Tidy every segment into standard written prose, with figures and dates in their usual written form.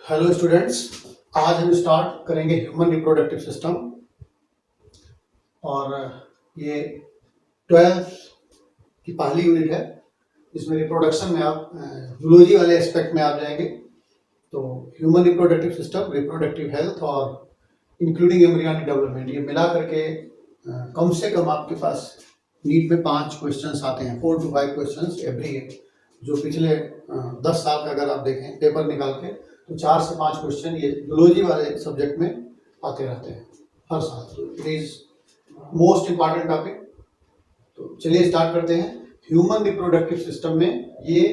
Hello students, आज हम start करेंगे ह्यूमन रिप्रोडक्टिव सिस्टम। और ये 12th की पहली यूनिट है। इसमें रिप्रोडक्शन में आप जूलॉजी वाले एस्पेक्ट में आप जाएंगे। तो human reproductive system, reproductive health और इंक्लूडिंग एम्ब्रियॉनिक डेवलपमेंट, ये मिला करके कम से कम आपके पास नीट में 5 क्वेश्चंस आते हैं, 4 to 5 क्वेश्चंस एवरी ईयर। जो पिछले 10 साल का अगर आप देखें पेपर निकाल के, तो 4 से 5 क्वेश्चन ये जूलॉजी वाले सब्जेक्ट में आते रहते हैं हर साल। तो it is most important topic. तो चलिए स्टार्ट करते हैं। ह्यूमन रिप्रोडक्टिव सिस्टम में ये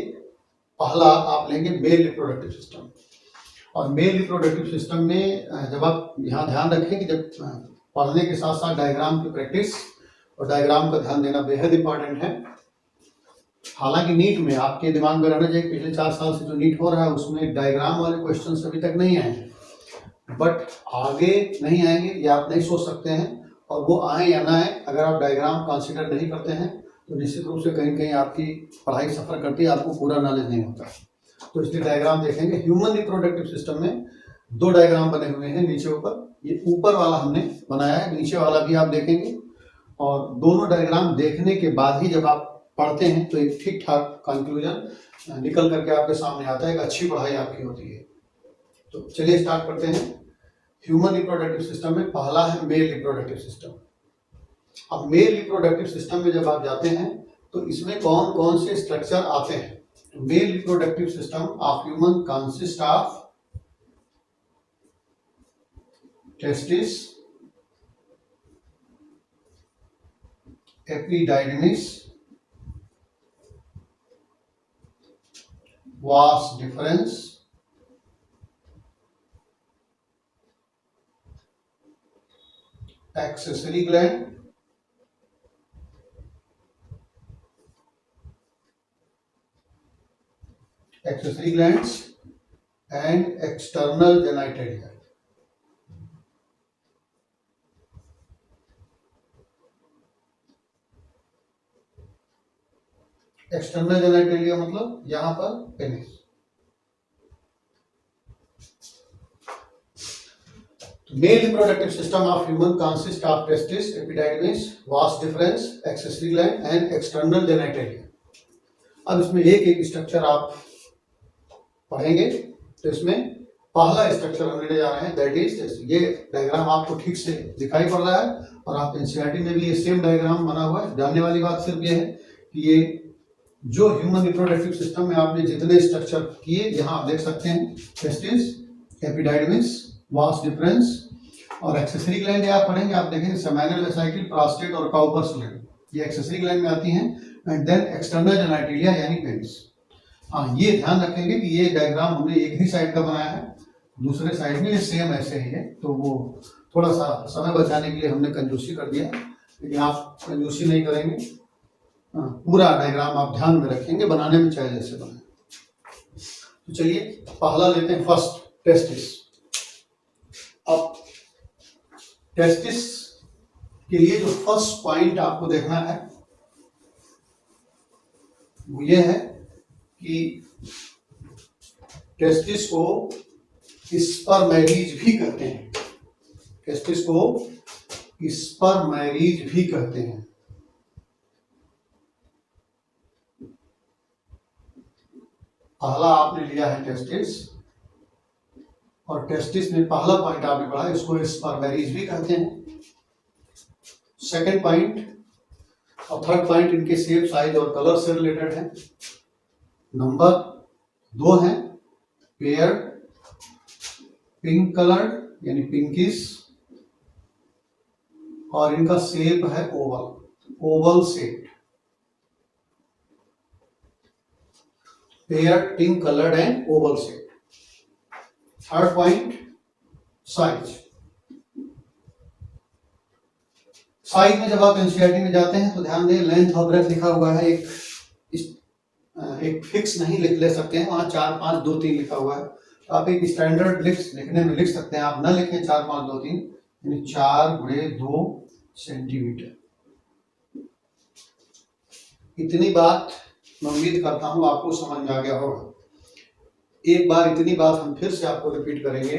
पहला आप लेंगे मेल रिप्रोडक्टिव सिस्टम। और मेल रिप्रोडक्टिव सिस्टम में जब आप यहाँ ध्यान रखें कि जब पढ़ने के साथ साथ डायग्राम की प्रैक्टिस और डायग्राम का ध्यान देना बेहद इंपॉर्टेंट है। हालांकि नीट में आपके दिमाग में रहना चाहिए, पिछले 4 साल से जो नीट हो रहा है उसमें डायग्राम वाले क्वेश्चन अभी तक नहीं आए हैं, बट आगे नहीं आएंगे ये आप नहीं सोच सकते हैं। और वो आए या ना आए, अगर आप डायग्राम कंसिडर नहीं करते हैं तो निश्चित रूप से कहीं कहीं आपकी पढ़ाई सफ़र करती है, आपको पूरा नॉलेज नहीं होता। तो इसलिए डायग्राम देखेंगे। ह्यूमन रिप्रोडक्टिव सिस्टम में 2 डायग्राम बने हुए हैं, नीचे ऊपर। ये ऊपर वाला हमने बनाया है, नीचे वाला भी आप देखेंगे। और दोनों डायग्राम देखने के बाद ही जब आप पढ़ते हैं तो एक ठीक ठाक कंक्लूजन निकल करके आपके सामने आता है, एक अच्छी पढ़ाई आपकी होती है। तो चलिए स्टार्ट करते हैं। ह्यूमन रिप्रोडक्टिव सिस्टम में पहला है मेल रिप्रोडक्टिव सिस्टम। अब मेल रिप्रोडक्टिव सिस्टम में जब आप जाते हैं तो इसमें कौन कौन से स्ट्रक्चर आते हैं। Male reproductive system of human consist of testis, epididymis, vas deferens, accessory gland, accessory glands and external genitalia। External genitalia मतलब यहाँ पर penis. Male reproductive system of human consist of testis, epididymis, vas deferens, accessory gland and external genitalia. अब इसमें एक एक structure आप पढ़ेंगे। तो इसमें पहला स्ट्रक्चर हम लेने जा रहे हैं, दैट इज, ये डायग्राम आपको ठीक से दिखाई पड़ रहा है और आप एनसीईआरटी में भी ये सेम डायग्राम बना हुआ है। जानने वाली बात सिर्फ ये है कि ये जो ह्यूमन रिप्रोडक्टिव सिस्टम में आपने जितने स्ट्रक्चर किए यहाँ आप देख सकते हैं, टेस्टिस, एपिडाइडमिस, वास डिफरेंस और एक्सेसरी ग्लैंड आप पढ़ेंगे। आप देखेंगे सेमिनल वेसिकल, प्रोस्टेट और काउपर्स ग्लैंड, ये एक्सेसरी ग्लैंड में आती हैं। एंड देन एक्सटर्नल जेनिटलिया यानी पेनिस। हाँ, ये ध्यान रखेंगे कि ये डायग्राम हमने एक ही साइड का बनाया है, दूसरे साइड में ये सेम ऐसे ही है। तो वो थोड़ा सा समय बचाने के लिए हमने कंजूसी कर दिया, लेकिन आप कंजूसी नहीं करेंगे। पूरा डायग्राम आप ध्यान में रखेंगे, बनाने में चाहे जैसे बनाए। तो चलिए पहला लेते हैं, फर्स्ट टेस्टिस। अब टेस्टिस के लिए जो फर्स्ट पॉइंट आपको देखना है वो ये है कि टेस्टिस को स्पर्मैरीज भी कहते हैं। टेस्टिस को स्पर्मैरीज भी कहते हैं। पहला आपने लिया है टेस्टिस, और टेस्टिस में पहला पॉइंट आपने पढ़ा, इसको स्पर्मैरीज भी कहते हैं। सेकंड पॉइंट और थर्ड पॉइंट इनके शेप, साइज और कलर से रिलेटेड है। नंबर 2 है पेयर, पिंक कलर्ड यानी पिंकिश, और इनका शेप है Oval, Oval shape. Pair, pink coloured and Oval shape. Third point size. Size में जब आप एनसीईआरटी में जाते हैं तो ध्यान दें, लेंथ और ब्रेथ लिखा हुआ है, एक फिक्स नहीं ले सकते हैं, वहां 4, 5, 2, 3 लिखा हुआ है। तो आप एक स्टैंडर्ड लिखने में लिख सकते हैं। आप ना लिखें 4, 5, 2, 3, यानी 4x2 सेंटीमीटर। इतनी बात मैं उम्मीद करता हूं आपको समझ में आ गया होगा। एक बार इतनी बात हम फिर से आपको रिपीट करेंगे।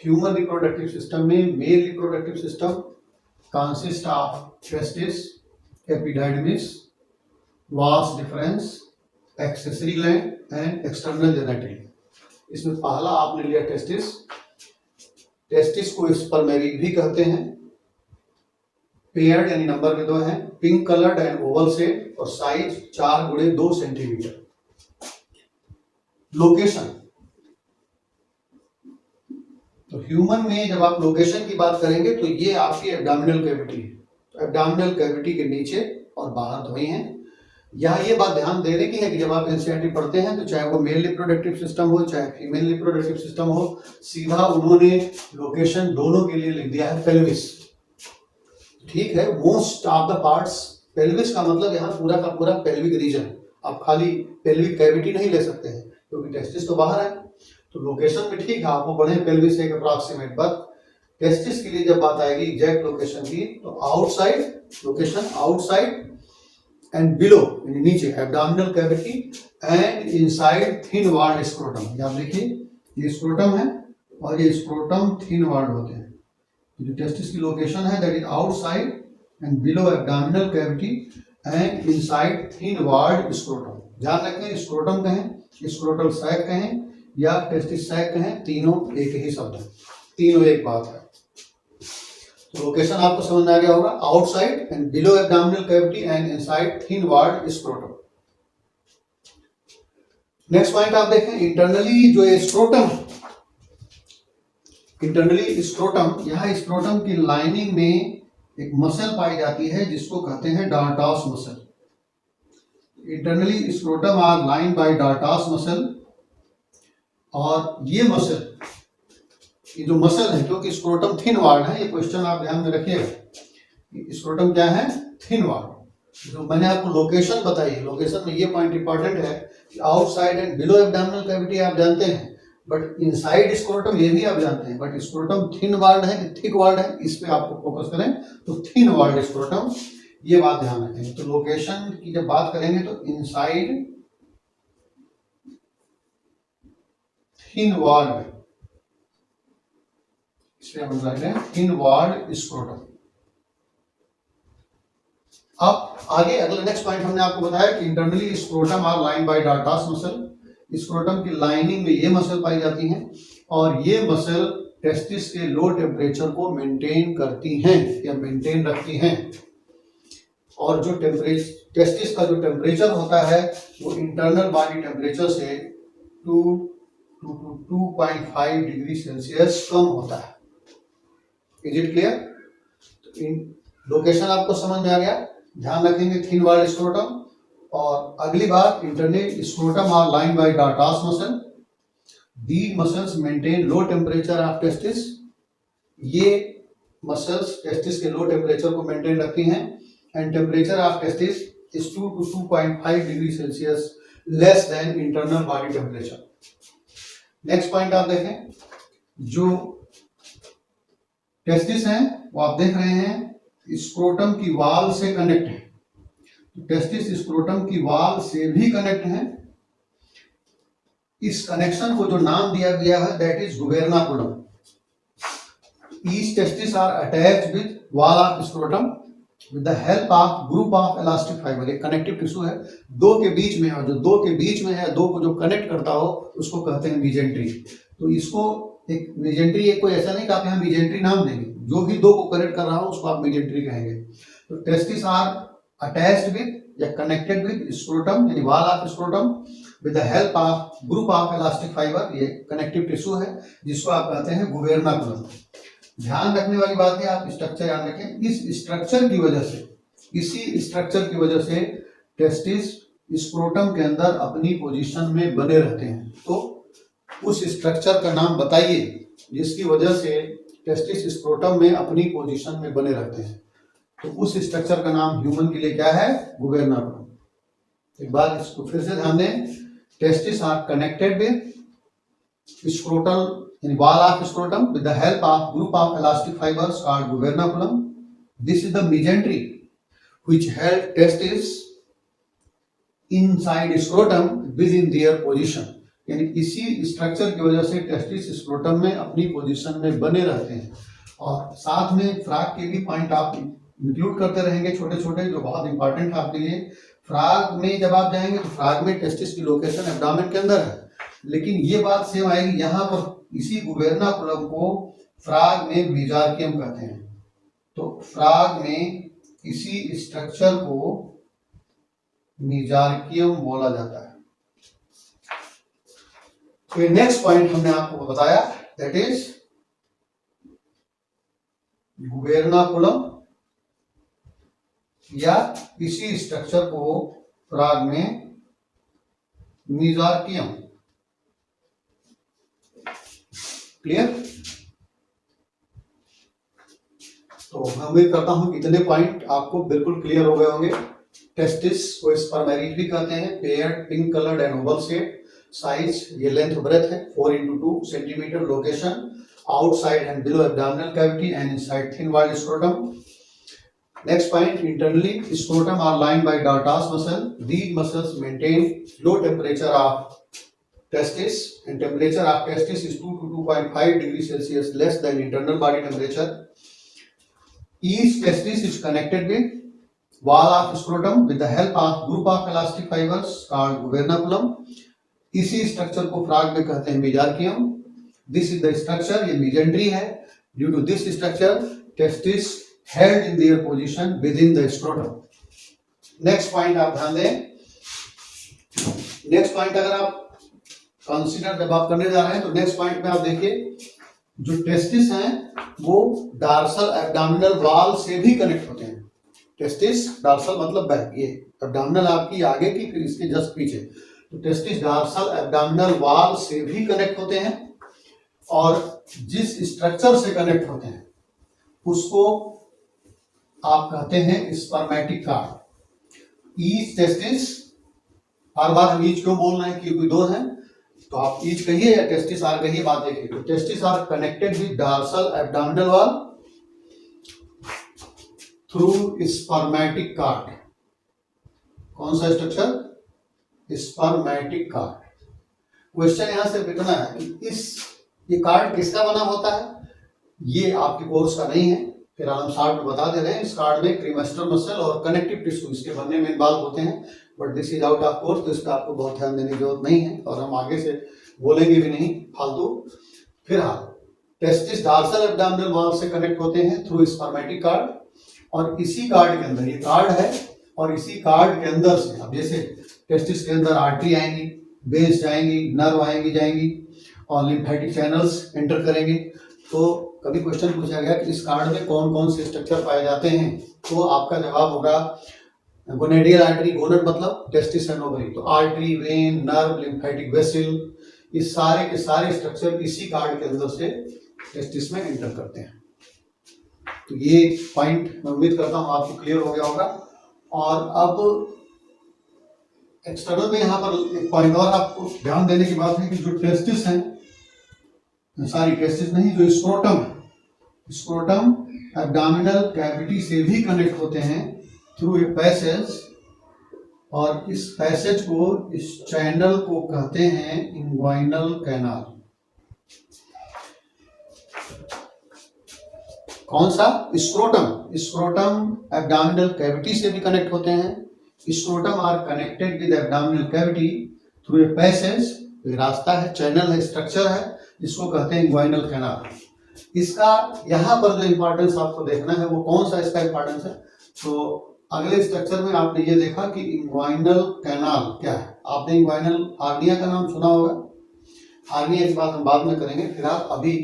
ह्यूमन रिप्रोडक्टिव सिस्टम में male reproductive system consist of testis, epididymis, vas deferens, accessory gland and external genetic. इसमें पहला आपने लिया टेस्टिस। टेस्टिस को स्पर्मेरी भी कहते हैं। पेयर्ड यानी नंबर में 2 है, pink coloured and Oval shape और साइज 4x2 सेंटीमीटर। लोकेशन, तो ह्यूमन में जब आप लोकेशन की बात करेंगे तो ये आपकी एब्डोमिनल कैविटी है। तो एब्डोमिनल कैविटी के नीचे और बाहर दोनों हैं। यहाँ ये बात ध्यान देने की है कि जब आप एनसीईआरटी पढ़ते हैं तो चाहे वो मेल रिप्रोडक्टिव सिस्टम हो चाहे फीमेल रिप्रोडक्टिव सिस्टम हो, सीधा उन्होंने लोकेशन दोनों के लिए लिख दिया है पेल्विस। ठीक है, most of the parts, pelvis का मतलब यहाँ पूरा का पूरा पेल्विक रीजन। आप खाली पेल्विक कैविटी नहीं ले सकते हैं क्योंकि टेस्टिस तो बाहर है। तो लोकेशन में ठीक है, आपको पढ़े पेल्विस से एक अप्रॉक्सीमेट, बट टेस्टिस के लिए जब बात आएगी एग्जैक्ट लोकेशन की तो outside, location outside and below यानी नीचे abdominal cavity and inside thin walled scrotum. आप देखिए ये स्क्रोटम है और ये स्क्रोटम थिन वॉल्ड होते हैं। जो टेस्टिस की लोकेशन है that is outside and below abdominal cavity and inside thin walled scrotum. ध्यान रखें, स्क्रोटम कहें, स्क्रोटल सैक कहें या टेस्टिस सैक कहें, तीनों एक ही शब्द है, तीनों एक बात है। तो लोकेशन आपको समझ में आ गया होगा, outside and below abdominal cavity and inside thin walled scrotum. Next point आप देखें, इंटरनली जो ये स्क्रोटम, इंटरनली स्क्रोटम, यहाँ स्क्रोटम की लाइनिंग में एक मसल पाई जाती है जिसको कहते हैं dartos muscle. Internally scrotum are line by dartos muscle. और ये मसल, ये जो मसल है, क्योंकि स्क्रोटम थिन वॉल्ड है, ये क्वेश्चन आप ध्यान में रखिएगा, स्क्रोटम क्या है, थिन वॉल्ड। जो मैंने आपको लोकेशन बताई है, लोकेशन में ये पॉइंट इंपॉर्टेंट है कि outside and below abdominal cavity आप जानते हैं, बट इनसाइड स्क्रोटम ये भी आप जानते हैं, बट स्क्रोटम थिन वॉल्ड है कि थिक वॉल्ड है, इस पे आपको फोकस करें। तो थिन वॉल्ड स्क्रोटम, ये बात ध्यान रखें। तो लोकेशन की जब बात करेंगे तो इनसाइड थिन वॉल्ड, इसलिए हम रख रहे हैं थिन वॉल्ड स्क्रोटम। अब आगे अगला नेक्स्ट पॉइंट हमने आपको बताया कि internally scrotum are line by dartos muscle. Scrotum की लाइनिंग में ये मसल पाई जाती हैं और ये मसल टेस्टिस के लो टेम्परेचर को मेंटेन करती हैं या मेंटेन रखती हैं। और जो टेस्टिस का जो टेम्परेचर होता है वो इंटरनल बॉडी टेम्परेचर से 2.5 डिग्री सेल्सियस कम होता है। Is it clear? तो इन लोकेशन आपको समझ में आ गया, ध्यान रखेंगे थिन वॉल्ड स्क्रोटम। और अगली बात, internal scrotum are line by dartos muscle. These muscles maintain low temperature of testis. ये मसल्स टेस्टिस के लो टेम्परेचर को मेंटेन रखती हैं and temperature of testis is 2 to 2.5 degree Celsius less than internal body temperature. Next point आप देखें, जो testis हैं वो आप देख रहे हैं स्क्रोटम की वाल से कनेक्ट है। टेस्टिस स्क्रोटम की वाल से भी कनेक्ट है। इस कनेक्शन को जो नाम दिया गया है that is gubernaculum. Each testis are attached with wall of scrotum with the help of group of elastic fiber. एक कनेक्टिव टिश्यू है दो के बीच में, और जो दो के बीच में है, दो को जो कनेक्ट करता हो उसको कहते हैं मीजेंट्री। तो इसको एक मीजेंट्री, एक कोई ऐसा नहीं कि आप यहाँ मीजेंट्री नाम देंगे, जो भी दो को कनेक्ट कर रहा हो उसको आप मीजेंट्री कहेंगे। तो टेस्टिस आर अटैच्ड विद या कनेक्टेड विद स्क्रोटम यानी wall of scrotum with the help of group of elastic fibre. ये कनेक्टिव टिश्यू है जिसको आप कहते हैं गुबेर्नाकुलम। ध्यान रखने वाली बात है, आप स्ट्रक्चर याद रखें। इस स्ट्रक्चर की वजह से, इसी स्ट्रक्चर की वजह से टेस्टिस स्क्रोटम के अंदर अपनी पोजीशन में बने रहते हैं। तो उस स्ट्रक्चर का नाम बताइए जिसकी वजह से टेस्टिस स्क्रोटम में अपनी पोजीशन में बने रहते हैं। तो उस स्ट्रक्चर का नाम ह्यूमन के लिए क्या है? गुबेर्नाकुलम। एक बार इसको फिर से ध्यान दें, testis are connected with scrotal in wall of scrotum with the help of group of elastic fibers called gubernaculum. This is the mesentery which held testes inside scrotum within their position. यानी इसी structure की वजह से testis scrotum में अपनी position में बने रहते हैं। और साथ में फ्राग के भी पॉइंट आप इंक्लूड करते रहेंगे छोटे छोटे, जो बहुत इंपॉर्टेंट है आपके लिए। फ्राग में जब आप जाएंगे तो फ्राग में टेस्टिस की लोकेशन एब्डोमेन के अंदर है, लेकिन ये बात सेम आएगी यहाँ पर। इसी गुबेर्नाकुलम को फ्राग में मेजार्कियम कहते हैं। तो फ्राग में इसी स्ट्रक्चर को मेजार्कियम बोला जाता है। तो नेक्स्ट पॉइंट हमने आपको बताया, दैट इज गुबेर्नाकुलम या इसी स्ट्रक्चर को फ्राग में मेजार्कियम। क्लियर? तो मैं उम्मीद करता हूं कि इतने पॉइंट आपको बिल्कुल क्लियर हो गए होंगे। टेस्टिस को स्पर्मेरिज भी कहते हैं, paired pink coloured and Oval shape. Size, ये लेंथ ब्रेथ है 4x2 centimetre. Location outside and below abdominal cavity and inside thin walled scrotum. Next point, internally scrotum are lined by Dartas muscle. These muscles maintain low temperature of testis, and temperature of testis is 2 to 2.5 degrees Celsius less than internal body temperature. Each testis is connected with wall of scrotum with the help of group of elastic fibers called gubernaculum. इसी structure को frog में कहते हैं mesorchium. This is the structure, ये mesentery है। Due to this structure testis held in their position within the scrotum. Next point आप ध्यान दें। नेक्स्ट पॉइंट अगर आप कंसीडर जब आप करने जा रहे हैं तो नेक्स्ट पॉइंट में आप देखिए, जो टेस्टिस हैं वो डार्सल एब्डोमिनल वॉल से भी कनेक्ट होते हैं। टेस्टिस, डार्सल मतलब बैक, ये एब्डोमिनल आपकी आगे की, फिर इसके जस्ट पीछे। तो टेस्टिस डार्सल एब्डोमिनल वॉल से भी कनेक्ट होते हैं, और जिस स्ट्रक्चर से कनेक्ट होते हैं उसको आप कहते हैं स्पर्मेटिक कार्ड। ईच टेस्टिस, हर बार हम ईच क्यों बोल रहे हैं, क्योंकि दो हैं, तो आप ईच कहिए या टेस्टिस आर कहिए, बात देखिए। तो testis are connected with dorsal abdominal wall through spermatic cord. कौन सा स्ट्रक्चर? Spermatic cord. क्वेश्चन यहां से इतना है कि ये कार्ड किसका बना होता है, ये आपके कोर्स का नहीं है, फिर हम शॉर्ट में बता दे रहे हैं। इस कार्ड में क्रीमेस्टर मसल और कनेक्टिव टिश्यू इसके बनने में इन्वॉल्व होते हैं, but this is out of course, तो इसका आपको बहुत ध्यान देने की जरूरत नहीं है, और हम आगे से बोलेंगे भी नहीं फालतू। फिर टेस्टिस डार्सल एब्डोमिनल वॉल से कनेक्ट होते हैं थ्रू स्पर्मेटिक कार्ड, और इसी कार्ड के अंदर, ये कार्ड है, और इसी कार्ड के अंदर से अब जैसे टेस्टिस के अंदर आर्टरी आएंगी, वेन्स जाएंगी, नर्व आएंगी जाएंगी, और लिम्फेटिक चैनल्स एंटर करेंगे। तो कभी क्वेश्चन पूछा गया कि इस कार्ड में कौन कौन से स्ट्रक्चर पाए जाते हैं, तो आपका जवाब होगा गोनेडियल आर्टरी। गोनेड मतलब टेस्टिस एंड ओवरी, तो artery, when, nerve, lymphatic vessel, इस सारे के सारे स्ट्रक्चर इसी कार्ड के अंदर से टेस्टिस में एंटर करते हैं। तो ये पॉइंट मैं उम्मीद करता हूं आपको क्लियर हो गया होगा। और अब एक्सटर्नल में यहाँ पर एक पॉइंट और आपको ध्यान देने की बात है कि जो टेस्टिस हैं, सारी टेस्टिस नहीं, जो स्क्रोटम है, स्क्रोटम एब्डोमिनल कैविटी से भी कनेक्ट होते हैं थ्रू ए पैसेज, और इस पैसेज को, इस चैनल को कहते हैं इंग्वाइनल कैनाल। कौन सा? स्क्रोटम। स्क्रोटम एब्डोमिनल कैविटी से भी कनेक्ट होते हैं। Scrotum are connected with abdominal cavity through a passage, रास्ता है, चैनल है, स्ट्रक्चर है, जिसको कहते हैं इंग्वाइनल कैनाल। इसका यहाँ पर जो इंपॉर्टेंस आपको देखना है वो कौन सा इसका इंपॉर्टेंस है, तो अगले स्ट्रक्चर में आपने ये देखा कि इंग्वाइनल कैनाल क्या है। आपने इंग्वाइनल हार्निया का नाम सुना होगा, हार्निया की बात हम बाद में करेंगे, फिलहाल अभी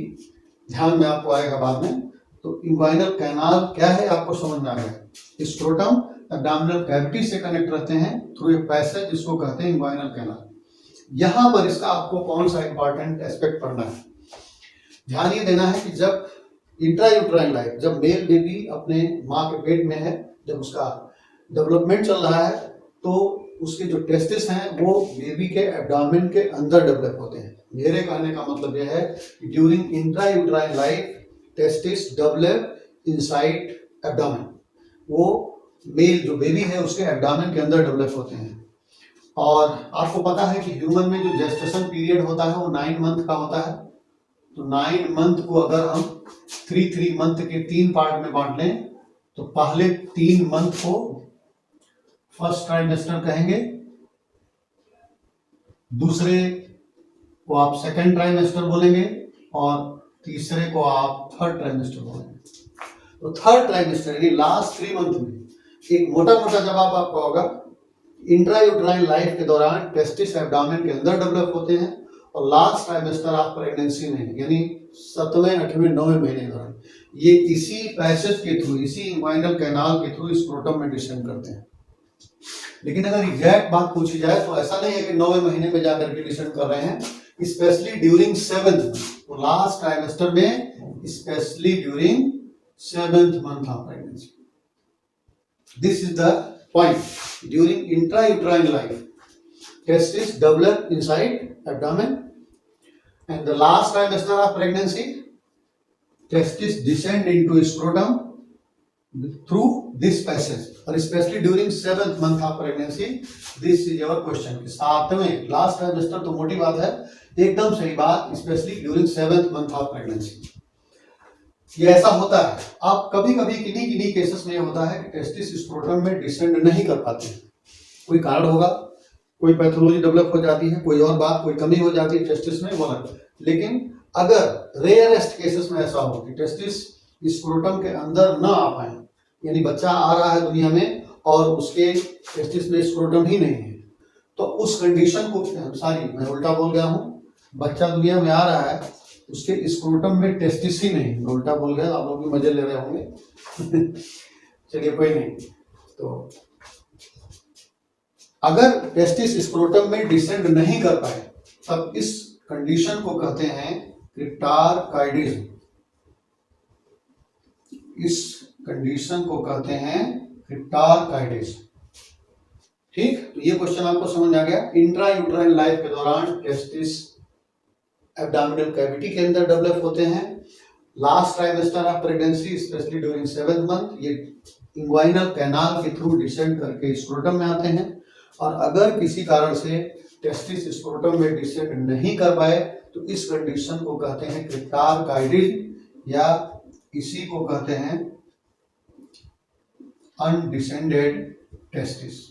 ध्यान में आपको आएगा बाद में। तो इंग्वाइनल कैनाल क्या है आपको समझ में आ गया। स्क्रोटम एब्डोमिनल कैविटी से कनेक्ट रहते हैं थ्रू ए पैसेज, जिसको कहते हैं इंग्वाइनल कैनाल। यहां पर इसका आपको कौन सा इंपॉर्टेंट एस्पेक्ट पढ़ना है, ध्यान ये देना है कि जब इंट्रायूट्राइन लाइफ, जब मेल बेबी अपने माँ के पेट में है, जब उसका डेवलपमेंट चल रहा है, तो उसके जो टेस्टिस हैं वो बेबी के एब्डोमेन के अंदर डेवलप होते हैं। मेरे कहने का मतलब यह है कि during intrauterine life testis develop inside abdomen, वो मेल जो बेबी है उसके एब्डोमेन के अंदर डेवलप होते हैं। और आपको पता है कि ह्यूमन में जो जेस्टेशन पीरियड होता है वो 9 मंथ का होता है। तो 9 मंथ को अगर हम 3 मंथ के 3 पार्ट में बांट लें तो पहले 3 मंथ को फर्स्ट ट्राइमेस्टर कहेंगे, दूसरे को आप सेकंड ट्राइमेस्टर बोलेंगे और तीसरे को आप थर्ड ट्राइमेस्टर बोलेंगे। तो थर्ड ट्राइमेस्टर यानी लास्ट 3 मंथ में एक मोटा मोटा जवाब आपका होगा, इंट्रायूट्राइन लाइफ के दौरान टेस्टिस एब्डोमेन के अंदर डेवलप होते हैं और लास्ट ट्राइमेस्टर ऑफ प्रेगनेंसी में यानी 7वें 8वें 9वें महीने के दौरान ये इसी पैसेज के थ्रू, इसी इंग्वाइनल कैनाल के थ्रू स्क्रोटम में डिसेंड करते हैं। लेकिन अगर एग्जैक्ट बात पूछी जाए तो ऐसा नहीं है कि 9वें महीने में जाकर के डिसेंड कर रहे हैं, स्पेशली ड्यूरिंग 7th, तो लास्ट ट्राइमेस्टर में specially during 7th month of pregnancy. This is the point. During intrauterine life, testes develop inside abdomen, and the last trimester of pregnancy, testes descend into scrotum through this passage, और especially during 7th month of pregnancy. This is your question. 7वें last trimester तो मोटी बात है, एकदम सही बात, specially during 7th month of pregnancy ये ऐसा होता है। अब कभी कभी किन्हीं केसेस में होता है कि टेस्टिस स्क्रोटम में डिसेंड नहीं कर पाते हैं, कोई कारण होगा, कोई पैथोलॉजी डेवलप हो जाती है, कोई और बात, कोई कमी हो जाती है टेस्टिस में, वो अलग। लेकिन अगर रेयरेस्ट केसेस में ऐसा हो कि टेस्टिस स्क्रोटम के अंदर ना आ पाए, यानी बच्चा आ रहा है दुनिया में और उसके टेस्टिस में स्क्रोटम ही नहीं है, तो उस कंडीशन को, मैं उल्टा बोल गया हूँ, बच्चा दुनिया में आ रहा है, उसके स्क्रोटम में टेस्टिस ही नहीं, मैं उल्टा बोल गया, आप लोग भी मजे ले रहे होंगे चलिए कोई नहीं। तो अगर टेस्टिस स्क्रोटम में डिसेंड नहीं कर पाए तब इस कंडीशन को कहते हैं क्रिप्टारकाइडिज्म। इस कंडीशन को कहते हैं क्रिप्टारकाइडिज्म। ठीक, तो ये क्वेश्चन आपको समझ आ गया। इंट्रायूट्राइन लाइफ के दौरान टेस्टिस एब्डोमिनल कैविटी के अंदर डेवलप होते हैं, last trimester of pregnancy specially during 7th month ये इंग्वाइनल कैनाल के थ्रू डिसेंड करके स्क्रोटम में आते हैं, और अगर किसी कारण से टेस्टिस स्क्रोटम में डिसेंड नहीं कर पाए तो इस कंडीशन को कहते हैं क्रिप्टारकाइडिज्म, या इसी को कहते हैं अनडिसेंडेड टेस्टिस।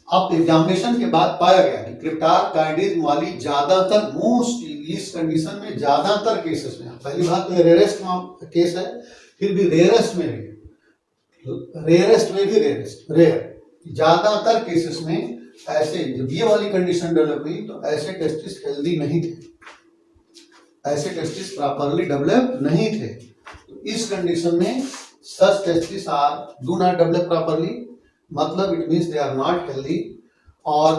अब एग्जामिनेशन के बाद पाया गया कि क्रिप्टारकाइडिज्म वाली ज्यादातर, मोस्ट इस कंडीशन में ज्यादातर केसेस में, पहली बात तो रेयरेस्ट केस है, फिर भी रेयरेस्ट में रेयर, ज्यादातर केसेस में ऐसे, जब ये वाली कंडीशन डेवलप हुई तो ऐसे टेस्टिस हेल्दी नहीं थे, ऐसे टेस्टिस प्रॉपरली डेवलप नहीं थे। तो इस कंडीशन में such testis are do not develop properly, मतलब it means they are not healthy, और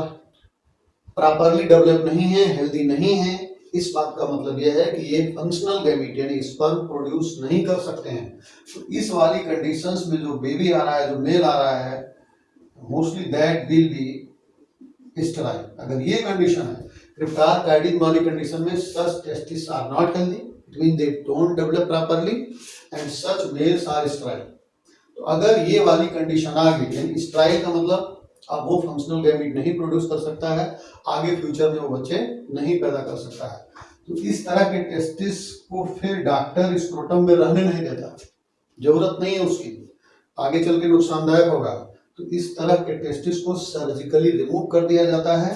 प्रॉपरली डेवलप नहीं है, हेल्दी नहीं है, इस बात का मतलब यह है कि ये फंक्शनल गैमीट यानी स्पर्म प्रोड्यूस नहीं कर सकते हैं। तो इस वाली कंडीशंस में जो बेबी आ रहा है, जो मेल आ रहा है, mostly that will be sterile. अगर ये कंडीशन है, क्रिप्टारकाइडिज्म वाली कंडीशन में such testis are not healthy, it mean they don't develop properly and such males are sterile. तो अगर ये वाली कंडीशन आ गई, यानी स्टेराइल का मतलब अब वो फंक्शनल गैमीट नहीं प्रोड्यूस कर सकता है, आगे फ्यूचर में वो बच्चे नहीं पैदा कर सकता है, तो इस तरह के टेस्टिस को फिर डॉक्टर स्क्रोटम में रहने नहीं देता, जरूरत नहीं है उसकी, आगे चल के नुकसानदायक होगा। तो इस तरह के टेस्टिस को सर्जिकली रिमूव कर दिया जाता है,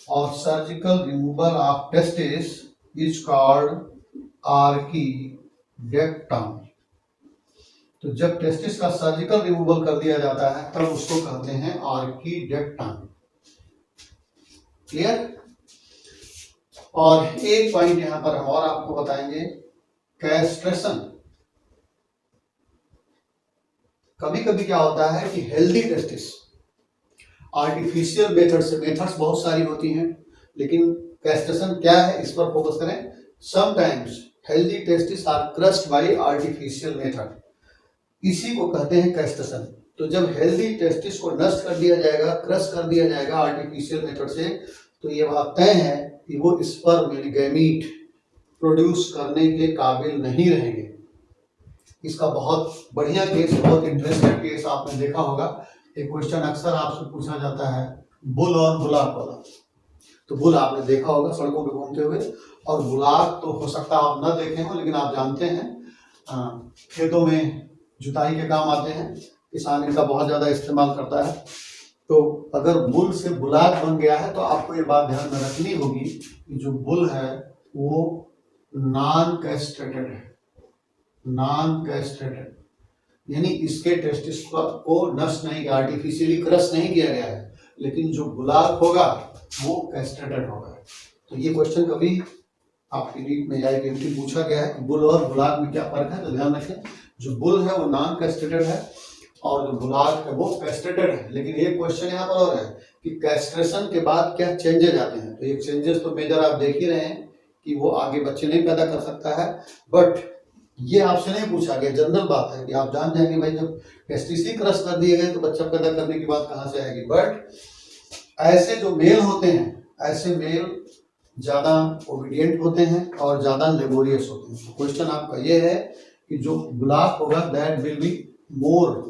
और surgical removal of testis is called orchidectomy. तो जब टेस्टिस का सर्जिकल रिमूवल कर दिया जाता है तब उसको कहते हैं आर्कीडेक्टम। क्लियर? और एक पॉइंट यहां पर हम और आपको बताएंगे, कैस्ट्रेशन। कभी कभी क्या होता है कि हेल्दी टेस्टिस, आर्टिफिशियल मेथड्स बहुत सारी होती हैं, लेकिन कैस्ट्रेशन क्या है इस पर फोकस करें। Sometimes healthy testis are crushed by artificial method, इसी को कहते हैं कैस्ट्रेशन। तो जब हेल्दी टेस्टिस को नष्ट कर दिया जाएगा, क्रश कर दिया जाएगा आर्टिफिशियल मेथड से, तो ये बात तय है कि वो स्पर्म यानी गैमीट प्रोड्यूस करने के काबिल नहीं रहेंगे। इसका बहुत बढ़िया केस, बहुत इंटरेस्टिंग केस आपने देखा होगा एक क्वेश्चन अक्सर आपसे पूछा जाता है बुल और बुलाक वाला। तो बुल आपने देखा होगा सड़कों पे घूमते हुए, और बुलाक तो हो सकता है आप न देखे हो, लेकिन आप जानते हैं खेतों में जुताई के काम आते हैं, किसान इनका बहुत ज्यादा इस्तेमाल करता है। तो अगर बुल से बुलाक बन गया है तो आपको ये बात ध्यान में रखनी होगी कि जो बुल है वो नॉन कैस्ट्रेटेड है, नॉन कैस्ट्रेटेड, यानी इसके टेस्टिस को नष्ट नहीं किया, आर्टिफिशियली क्रश नहीं किया गया है, लेकिन जो बुलाक होगा वो कैस्ट्रेटेड होगा। तो ये क्वेश्चन कभी आपकी रीट में या एमटी पूछा गया है कि बुल और बुलाक में क्या फर्क है, तो ध्यान रखें जो बुल है वो नॉन कैस्ट्रेटेड है और जो बुलाक है वो कैस्ट्रेटेड है। लेकिन एक क्वेश्चन यहाँ पर और है कि कैस्ट्रेशन के बाद क्या चेंजेस आते हैं। तो ये चेंजेस तो मेजर आप देख ही रहे हैं कि वो आगे बच्चे नहीं पैदा कर सकता है, बट ये आपसे नहीं पूछा गया, जनरल बात है कि आप जान जाएंगे भाई जब टेस्टिस ही क्रश कर दिए गए तो बच्चा पैदा करने की बात कहाँ से आएगी। बट ऐसे जो मेल होते हैं, ऐसे मेल ज्यादा ओबीडियंट होते हैं और ज्यादा लेबोरियस होते हैं। क्वेश्चन आपका ये है कि जो बुलाक होगा that will be more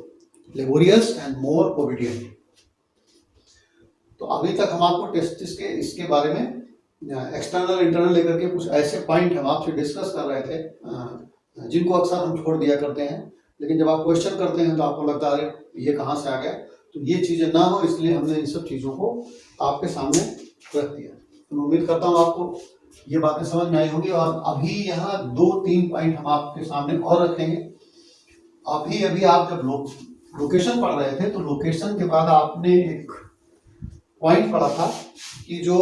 laborious and more obedient. तो अभी तक हम आपको टेस्टिस के इसके बारे में एक्सटर्नल इंटरनल लेकर के कुछ ऐसे पॉइंट हम आपसे डिस्कस कर रहे थे जिनको अक्सर हम छोड़ दिया करते हैं, लेकिन जब आप क्वेश्चन करते हैं तो आपको लगता है ये कहाँ से आ गया। तो ये चीजें ना हो इसलिए हमने इन सब चीजों को आपके सामने रख दिया। तो मैं उम्मीद करता हूँ आपको ये बातें समझ में आई होंगी। और अभी यहाँ 2-3 पॉइंट हम आपके सामने और रखेंगे। अभी अभी आप जब लोकेशन पढ़ रहे थे तो लोकेशन के बाद आपने एक पॉइंट पढ़ा था कि जो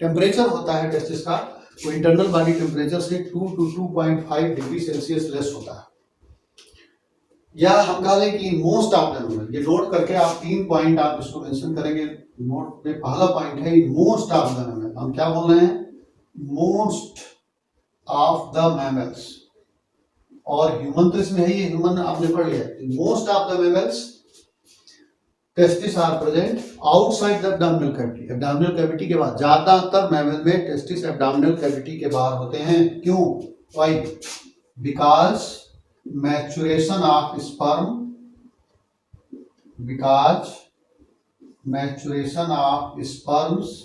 टेम्परेचर होता है टेस्टिस का वो इंटरनल बॉडी टेम्परेचर से 2 to 2.5 डिग्री सेल्सियस लेस होता है। या हम कह लें कि मोस्ट ऑफ द मेमल, ये नोट करके आप 3 पॉइंट आप इसको मेंशन करेंगे नोट में। पहला पॉइंट है मोस्ट ऑफ द मेमल। हम क्या बोल रहे हैं? Most of the mammals. और ह्यूमन तो इसमें है, ये ह्यूमन आपने पढ़ लिया। Most of the mammals testis are present outside the abdominal cavity. Abdominal cavity के बाद ज्यादातर मैमल में टेस्टिस एब्डोमिनल कैविटी के बाहर होते हैं। क्यों? Why? Because maturation of sperm, because maturation of sperms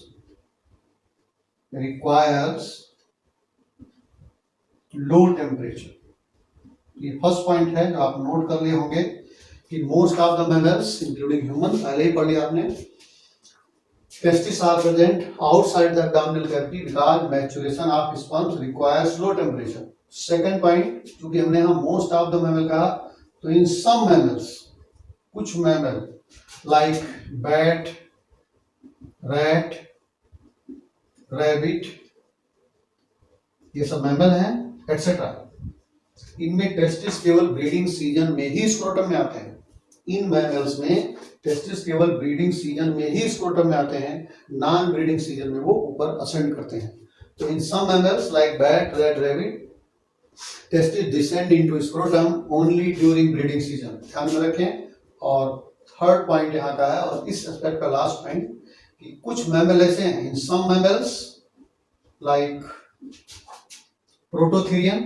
requires low temperature. ये फर्स्ट पॉइंट है जो आप नोट कर लिए होंगे कि most of the mammals including human, पहले ही पढ़ लिया आपने। Testis are present outside the abdominal cavity because maturation of sperms requires low temperature. Second point, क्योंकि हमने यहाँ मोस्ट ऑफ द मैमल कहा, तो इन सम मैमल्स, कुछ mammal like bat, rat, rabbit, ये सब मैमल हैं एटसेट्रा, इनमें टेस्टिस केवल ब्रीडिंग सीजन में ही स्क्रोटम में आते हैं। इन मैमल्स में टेस्टिस केवल ब्रीडिंग सीजन में ही स्क्रोटम में आते हैं, नॉन ब्रीडिंग सीजन में वो ऊपर असेंड करते हैं। तो in some mammals like bat, rat, rabbit, testis descend into scrotum only during breeding season. ध्यान में रखें। और थर्ड पॉइंट यहाँ का है, और इस एस्पेक्ट का लास्ट पॉइंट, कि कुछ मैमल ऐसे हैं, इन some mammals like prototherian.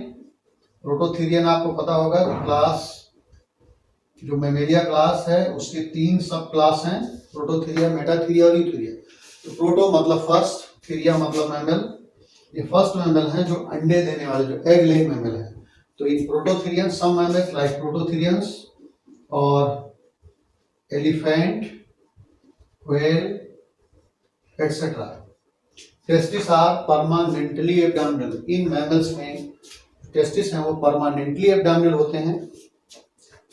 Prototherian आपको पता होगा कि क्लास, जो मेमेलिया क्लास है उसके 3 सब क्लास हैं, प्रोटोथीरिया, मेटाथीरिया और यूथीरिया। तो प्रोटो मतलब फर्स्ट, थीरिया मतलब मैमल। ये फर्स्ट मैमल है जो अंडे देने वाले, जो एग लेइंग मैमल है। तो in prototherian, some mammals like prototherians और elephant, whale etcetera, testis are permanently abdominal. इन मैमल्स में टेस्टिस हैं वो परमानेंटली एब्डोमिनल होते हैं।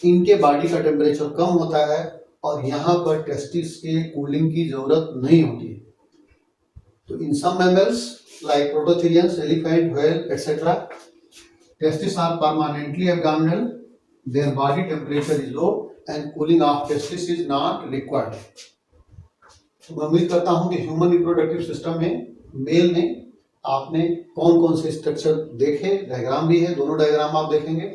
इनके बॉडी का टेम्परेचर कम होता है और यहाँ पर टेस्टिस के कूलिंग की जरूरत नहीं होती है। तो in some mammals like prototherians, elephant, whale etcetera, testis are permanently abdominal, their body temperature is low and cooling of testis is not required. तो मैं उम्मीद करता हूँ कि ह्यूमन रिप्रोडक्टिव सिस्टम में मेल में आपने कौन कौन से स्ट्रक्चर देखे, डायग्राम भी है, दोनों डायग्राम आप देखेंगे,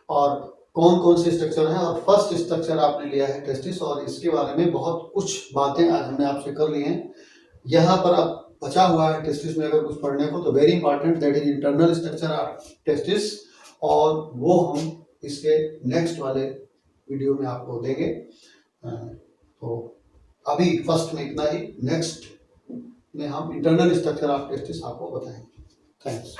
और कौन कौन से स्ट्रक्चर हैं। और फर्स्ट स्ट्रक्चर आपने लिया है टेस्टिस, और इसके बारे में बहुत कुछ बातें आज हमने आपसे कर ली हैं। यहाँ पर अब बचा हुआ है टेस्टिस में अगर कुछ पढ़ने को, तो very important, that is internal structure of testis, और वो हम इसके नेक्स्ट वाले वीडियो में आपको देंगे। तो अभी फर्स्ट में इतना ही, नेक्स्ट में हम इंटरनल स्ट्रक्चर ऑफ टेस्टिस आपको बताएंगे। थैंक्स।